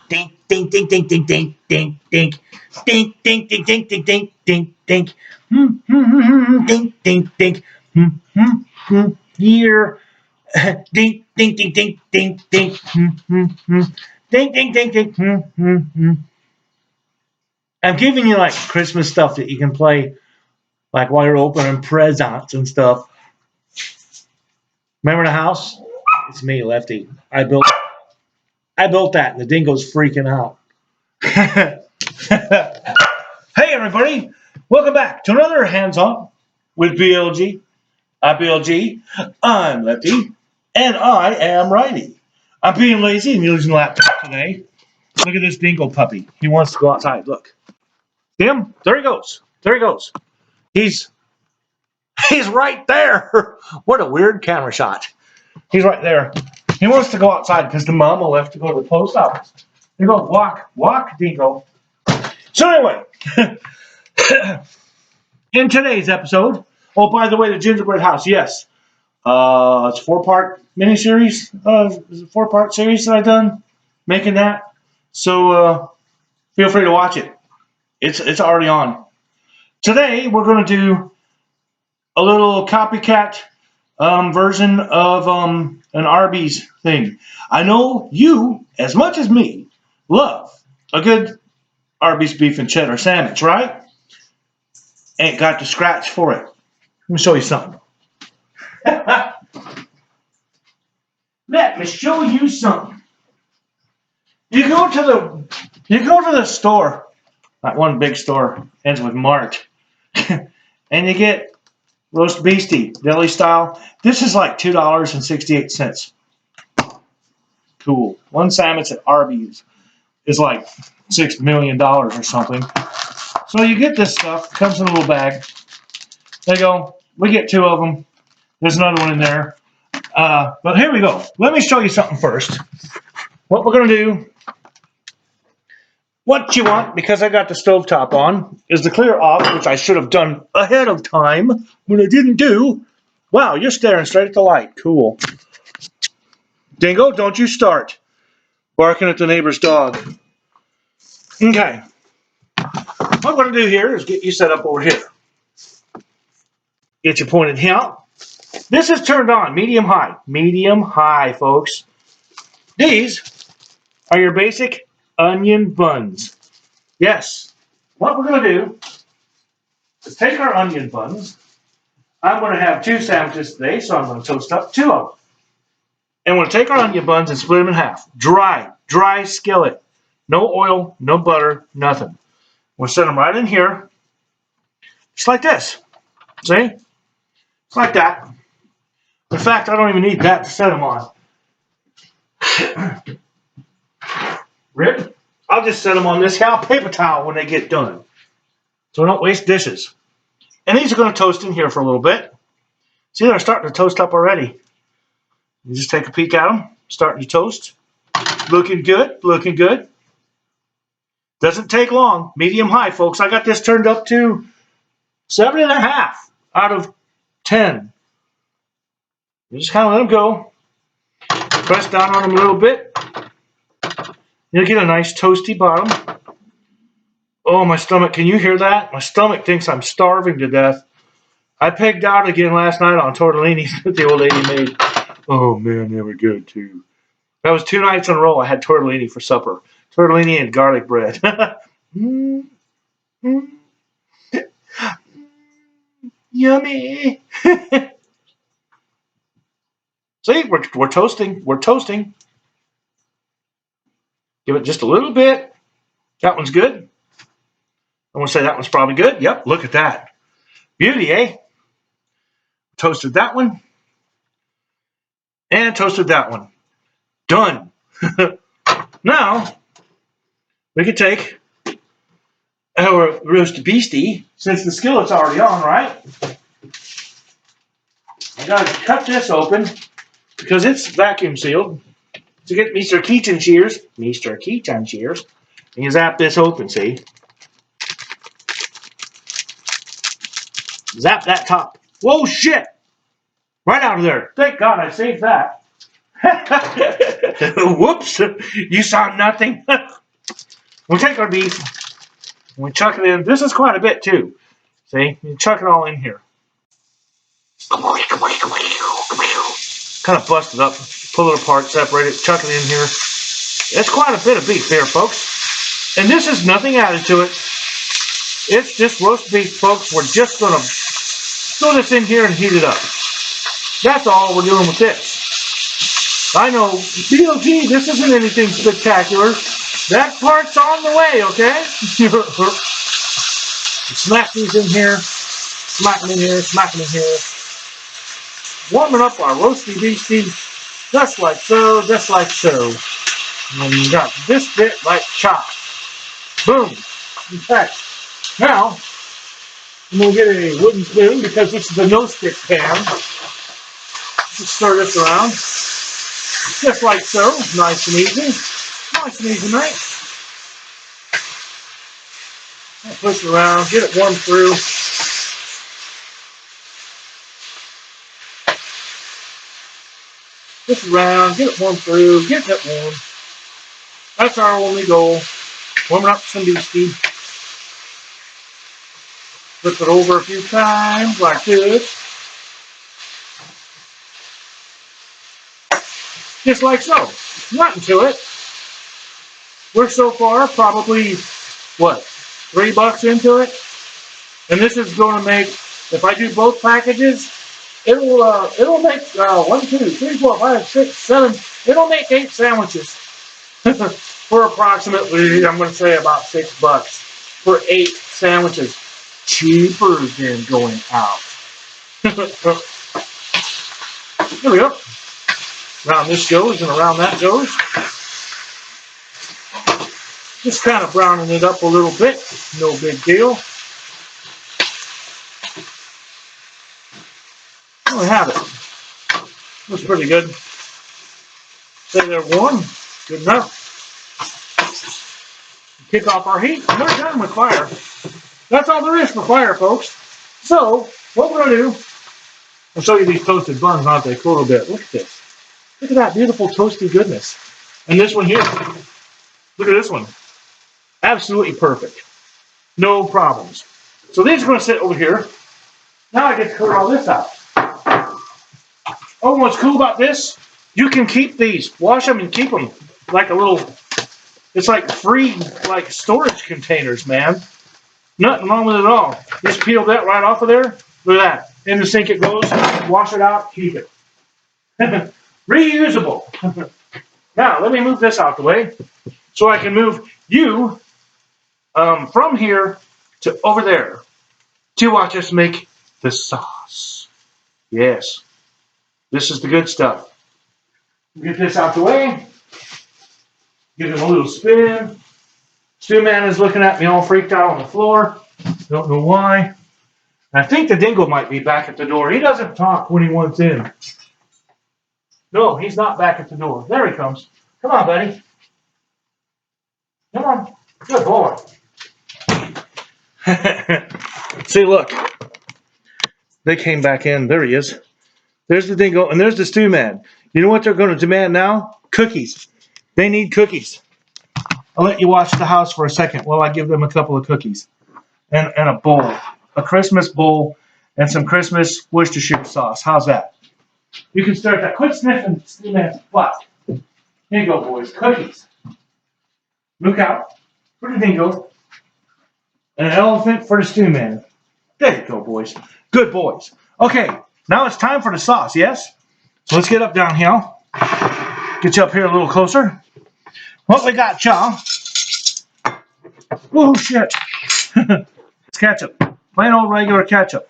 Dink, dink, dink, dink, dink, dink, dink, dink. Dink, dink, dink, dink, dink, dink, dink, dink. Dink, dink, dink. Here. Dink, dink, dink, dink, dink, dink. Dink, dink, dink, dink. I'm giving you like Christmas stuff that you can play like while you're opening presents and stuff. Remember the house? It's me, Lefty. I built that and the dingo's freaking out. Hey everybody, welcome back to another Hands On with BLG. BLG. I'm Lefty, and I am righty. I'm being lazy and using the laptop today. Look at this dingo puppy. He wants to go outside. Look. See him? There he goes. There he goes. He's right there. What a weird camera shot. He's right there. He wants to go outside because the mama left to go to the post office. They go, walk, dingo. So anyway, in today's episode, oh, by the way, the gingerbread house, yes. It's a 4-part miniseries, 4-part series that I've done, making that. So feel free to watch it. It's already on. Today, we're going to do a little copycat version of an Arby's thing. I know you, as much as me, love a good Arby's beef and cheddar sandwich, right? Ain't got the scratch for it. Let me show you something. Let me show you something. You go to the store, that one big store ends with Mart, and you get roast beastie, deli style. This is like $2.68. Cool. One sandwich at Arby's is like $6 million or something. So you get this stuff. It comes in a little bag. There you go. We get 2 of them. There's another one in there. But here we go. Let me show you something first. What we're going to do, what you want, because I got the stovetop on, is to clear off, which I should have done ahead of time, when I didn't do. Wow, you're staring straight at the light. Cool. Dingo, don't you start barking at the neighbor's dog. Okay. What I'm going to do here is get you set up over here. Get you pointed here. This is turned on, medium high. Medium high, folks. These are your basic onion buns. Yes. What we're going to do is take our onion buns. I'm going to have 2 sandwiches today, so I'm going to toast up 2 of them. And we're going to take our onion buns and split them in half. Dry skillet. No oil, no butter, nothing. We'll set them right in here, just like this. See? It's like that. In fact, I don't even need that to set them on. Rip. I'll just set them on this paper towel when they get done, so we don't waste dishes. And these are going to toast in here for a little bit. See, they're starting to toast up already. You just take a peek at them, starting to toast. Looking good, looking good. Doesn't take long. Medium high, folks. I got this turned up to 7.5 out of 10. You just kind of let them go. Press down on them a little bit. You'll get a nice toasty bottom. Oh, my stomach. Can you hear that? My stomach thinks I'm starving to death. I pegged out again last night on tortellinis that the old lady made. Oh, man, they were good, too. That was 2 nights in a row I had tortellini for supper. Tortellini and garlic bread. Yummy. See, we're toasting. We're toasting. Give it just a little bit. That one's good. I'm going to say that one's probably good. Yep, look at that. Beauty, eh? Toasted that one. And toasted that one. Done. Now, we could take our roast beastie, since the skillet's already on, right? I gotta cut this open because it's vacuum sealed. To get Mr. Keaton shears, and you zap this open, see? Zap that top. Whoa, shit! Right out of there. Thank God I saved that. Whoops, you saw nothing. We'll take our beef and we chuck it in. This is quite a bit too. See, you chuck it all in here. Kind of bust it up, pull it apart, separate it, chuck it in here. It's quite a bit of beef here, folks. And this is nothing added to it. It's just roast beef, folks. We're just going to throw this in here and heat it up. That's all we're doing with this. I know, BLG, this isn't anything spectacular. That part's on the way, okay? Smack these in here. Smack them in here. Smack them in here. Warming up our roasty beefy, just like so, just like so. And you got this bit like chopped. Boom. In fact, now, I'm going to get a wooden spoon because this is a no-stick pan. Just stir this around. Just like so. Nice and easy. Nice and easy, mate. Push it around. Get it warmed through. Push it around. Get it warmed through. Get it warm. That's our only goal. Warming up some beefy. Flip it over a few times like this. Just like so. Nothing to it. We're so far probably, what, $3 into it? And this is going to make, if I do both packages, it'll make 1, 2, 3, 4, 5, 6, 7, it'll make 8 sandwiches. For approximately, I'm going to say about $6 for 8 sandwiches. Cheaper than going out. Here we go. Around this goes and around that goes. Just kind of browning it up a little bit. No big deal. There we have it. Looks pretty good. Say they're warm. Good enough. Kick off our heat. We're done with fire. That's all there is for fire, folks. So, what we're going to do, I'll show you these toasted buns, aren't they? Cool a little bit. Look at this. Look at that beautiful toasty goodness. And this one here. Look at this one. Absolutely perfect. No problems. So these are going to sit over here. Now I get to clear all this out. Oh, what's cool about this? You can keep these. Wash them and keep them like a little, it's like free, like storage containers, man. Nothing wrong with it at all. Just peel that right off of there. Look at that. In the sink it goes. Wash it out. Keep it. Reusable. Now, let me move this out the way so I can move you from here to over there to watch us make the sauce. Yes. This is the good stuff. Get this out the way. Give him a little spin. Stew Man is looking at me all freaked out on the floor. Don't know why. I think the dingo might be back at the door. He doesn't talk when he wants in. No, he's not back at the door. There he comes. Come on, buddy. Come on. Good boy. See, look. They came back in. There he is. There's the dingo, and there's the stew man. You know what they're going to demand now? Cookies. They need cookies. I'll let you watch the house for a second while I give them a couple of cookies. And a bowl. A Christmas bowl and some Christmas Worcestershire sauce. How's that? You can start that. Quit sniffing stew man's butt. Here you go, boys. Cookies. Look out. For the dingo. And an elephant for the stew man. There you go, boys. Good boys. Okay, now it's time for the sauce, yes? So let's get up down here. Get you up here a little closer. What we got, y'all? Oh, shit. It's ketchup. Plain old regular ketchup.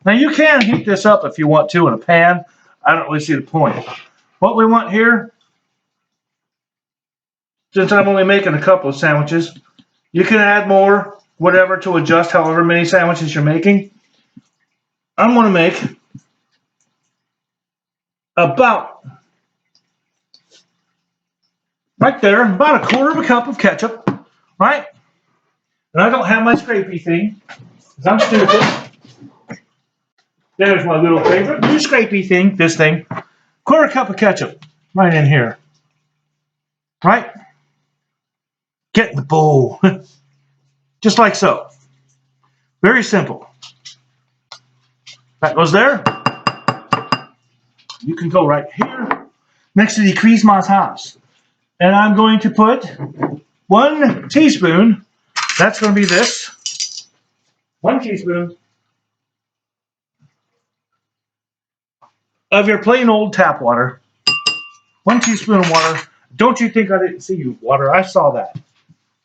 Now, you can heat this up if you want to in a pan. I don't really see the point. What we want here, since I'm only making a couple of sandwiches, you can add more, whatever, to adjust however many sandwiches you're making. I'm going to make about, right there, about a quarter of a cup of ketchup, right? And I don't have my scrapey thing, because I'm stupid. There's my little favorite new scrapey thing, this thing. Quarter cup of ketchup. right in here. Right? Get in the bowl. Just like so. Very simple. That goes there. You can go right here next to the Christmas house. And I'm going to put 1 teaspoon. That's going to be this. 1 teaspoon of your plain old tap water. 1 teaspoon of water. Don't you think I didn't see you, water? I saw that.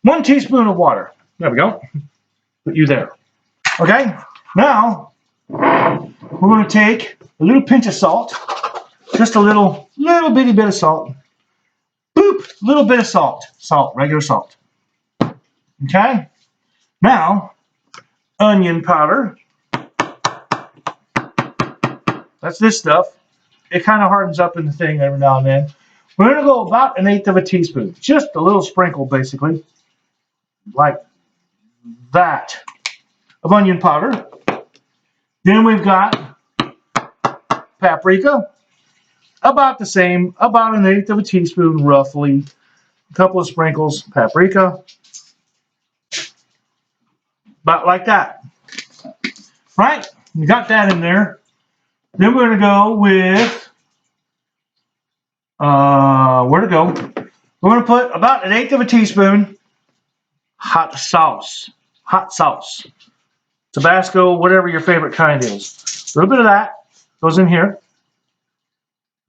1 teaspoon of water. There we go. Put you there. Okay? Now, we're going to take a little pinch of salt. Just a little bitty bit of salt. Boop! Little bit of salt. Salt. Regular salt. Okay? Now, onion powder. That's this stuff. It kind of hardens up in the thing every now and then. We're going to go about 1/8 of a teaspoon. Just a little sprinkle, basically. Like that. Of onion powder. Then we've got paprika. About the same. About 1/8 of a teaspoon, roughly. A couple of sprinkles. Paprika. About like that. Right? You got that in there. Then we're going to go with, where to go? We're going to put about 1/8 of a teaspoon hot sauce. Hot sauce. Tabasco, whatever your favorite kind is. A little bit of that goes in here.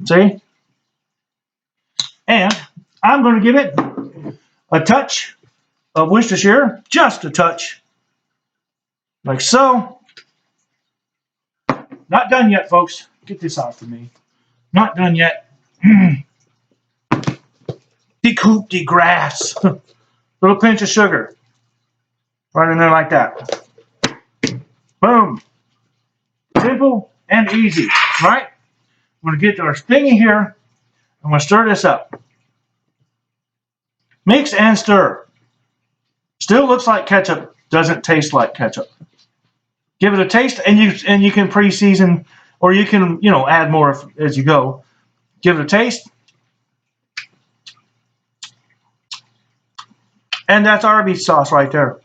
See? And I'm going to give it a touch of Worcestershire. Just a touch. Like so. Not done yet, folks. Get this off of me. Not done yet. De coupe de grass. Little pinch of sugar. Right in there like that. Boom. Simple and easy, right? I'm going to get our thingy here. I'm going to stir this up. Mix and stir. Still looks like ketchup. Doesn't taste like ketchup. Give it a taste, and you can pre-season, or you can add more as you go. Give it a taste, and that's Arby's sauce right there.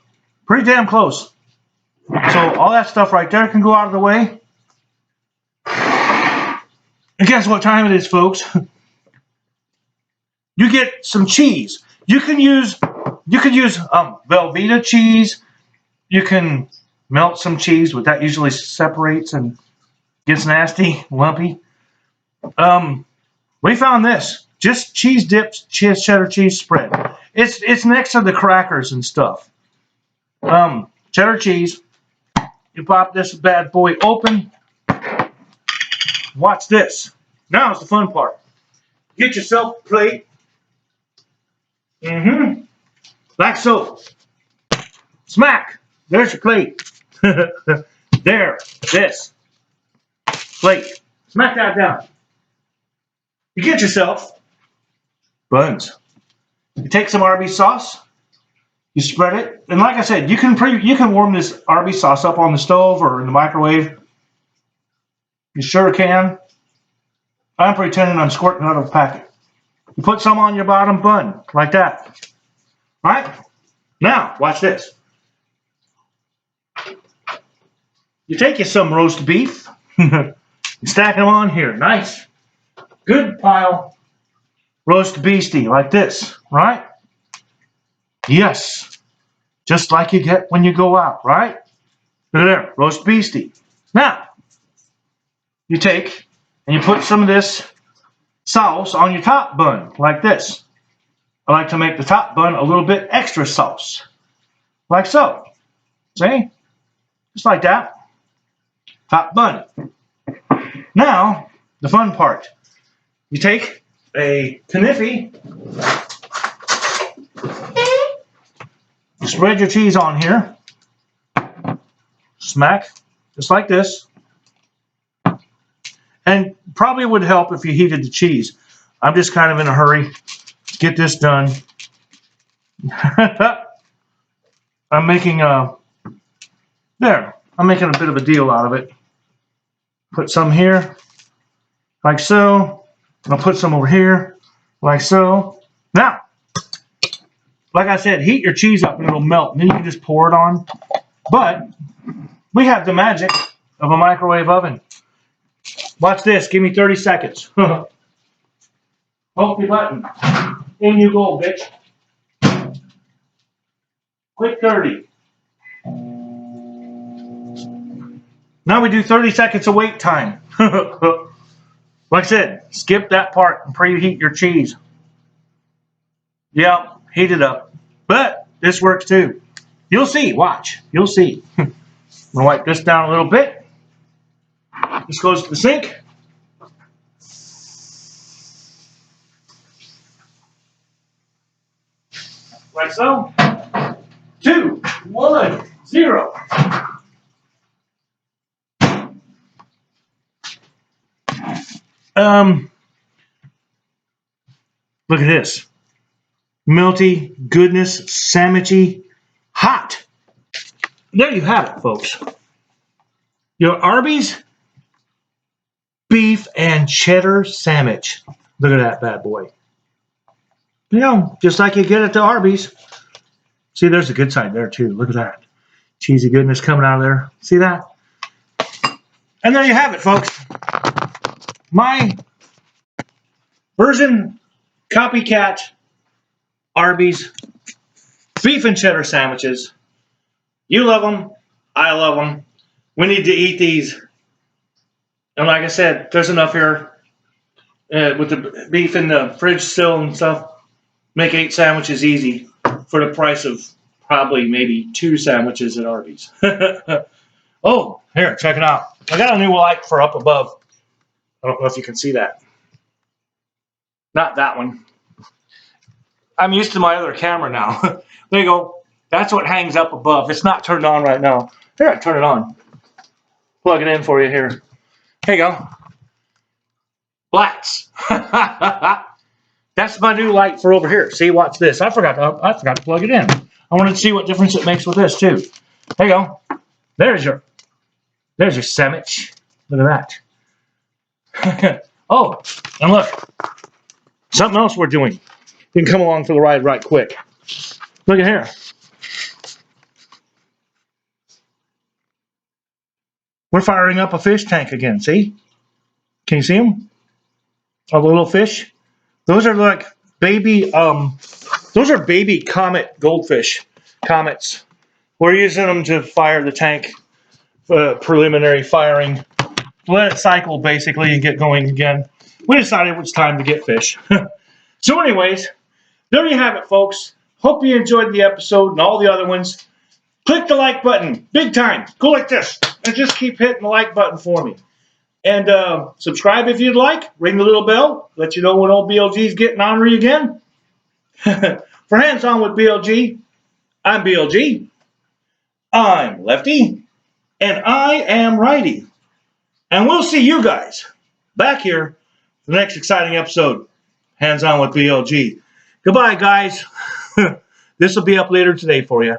Pretty damn close. So all that stuff right there can go out of the way. And guess what time it is, folks? You get some cheese. You can use Velveeta cheese. You can melt some cheese, but that usually separates and gets nasty, lumpy. We found this. Just cheese dips, cheddar cheese spread. It's next to the crackers and stuff. Cheddar cheese. You pop this bad boy open. Watch this. Now it's the fun part. Get yourself a plate. Like so. Smack. There's your plate. There. This. Plate. Smack that down. You get yourself buns. You take some Arby's sauce. You spread it. And like I said, you can warm this Arby's sauce up on the stove or in the microwave. You sure can. I'm pretending I'm squirting out of a packet. You put some on your bottom bun, like that. Right? Now, watch this. You take you some roast beef. You stack them on here. Nice. Good pile. Roast beastie, like this. Right? Yes. Just like you get when you go out, right? Look at there. Roast beastie. Now, you take and you put some of this sauce on your top bun, like this. I like to make the top bun a little bit extra sauce. Like so. See? Just like that. Top bun. Now, the fun part. You take a kniffy. You spread your cheese on here. Smack. Just like this. And probably would help if you heated the cheese. I'm just kind of in a hurry to get this done. I'm making a bit of a deal out of it. Put some here, like so. And I'll put some over here. like so. Now, like I said, heat your cheese up and it'll melt. And then you can just pour it on. But we have the magic of a microwave oven. Watch this. Give me 30 seconds. Hold the button. In you go, bitch. Quick 30. Now we do 30 seconds of wait time. Like I said, skip that part and preheat your cheese. Yep, heat it up. But this works too. You'll see. Watch. You'll see. I'm going to wipe this down a little bit. This goes to the sink. Like so. 2, 1, 0. Look at this. Melty, goodness, sandwichy, hot. There you have it, folks. Your Arby's beef and cheddar sandwich. Look at that bad boy. You know, just like you get at the Arby's. See, there's the good side there, too. Look at that. Cheesy goodness coming out of there. See that? And there you have it, folks. My version copycat Arby's beef and cheddar sandwiches. You love them. I love them. We need to eat these. And like I said, there's enough here with the beef in the fridge still and stuff. Make 8 sandwiches easy for the price of probably maybe 2 sandwiches at Arby's. Oh, here, check it out. I got a new light for up above. I don't know if you can see that. Not that one. I'm used to my other camera now. There you go. That's what hangs up above. It's not turned on right now. Here, I turn it on. Plug it in for you here. Here you go. Blacks. That's my new light for over here. See, watch this. I forgot to plug it in. I wanted to see what difference it makes with this too. There you go. There's your sandwich. Look at that. Oh, and look. Something else we're doing. You can come along for the ride right quick. Look at here. We're firing up a fish tank again. See? Can you see them? All the little fish. Those are like baby. Those are baby comet goldfish. Comets. We're using them to fire the tank. Preliminary firing. Let it cycle basically and get going again. We decided it was time to get fish. So anyways, there you have it, folks. Hope you enjoyed the episode and all the other ones. Click the like button. Big time. Go like this. And just keep hitting the like button for me. And subscribe if you'd like. Ring the little bell. Let you know when old BLG's getting ornery again. For Hands On with BLG, I'm BLG. I'm Lefty. And I am Righty. And we'll see you guys back here for the next exciting episode. Hands On with BLG. Goodbye, guys. This will be up later today for you.